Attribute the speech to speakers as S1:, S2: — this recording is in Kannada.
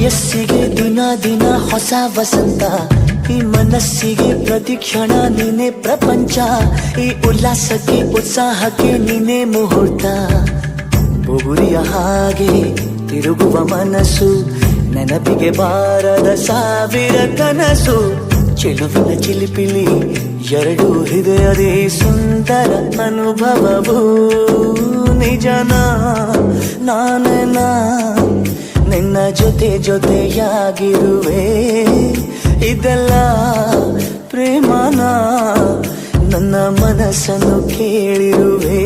S1: ವಯಸ್ಸಿಗೆ ದಿನ ದಿನ ಹೊಸ ವಸಂತ, ಈ ಮನಸ್ಸಿಗೆ ಪ್ರತಿ ಕ್ಷಣ ನೀನೆ ಪ್ರಪಂಚ, ಈ ಉಲ್ಲಾಸಕ್ಕೆ ಉತ್ಸಾಹಕ್ಕೆ ನೀನೆ ಮುಹೂರ್ತ. ಬುಗುರಿಯ ಹಾಗೆ ತಿರುಗುವ ಮನಸ್ಸು, ನೆನಪಿಗೆ ಬಾರದ ಸಾವಿರ ಕನಸು. ಚೆಲುವಿನ ಚಿಲಿಪಿಲಿ ಎರಡು ಹೃದಯದೇ ಸುಂದರ ಅನುಭವವು. ನಿಜನ ನಾನ ನಿನ್ನ ಜೊತೆ ಜೊತೆಯಾಗಿರುವೆ, ಇದೆಲ್ಲ ಪ್ರೇಮನ ನನ್ನ ಮನಸ್ಸನ್ನು ಕೇಳಿರುವೆ.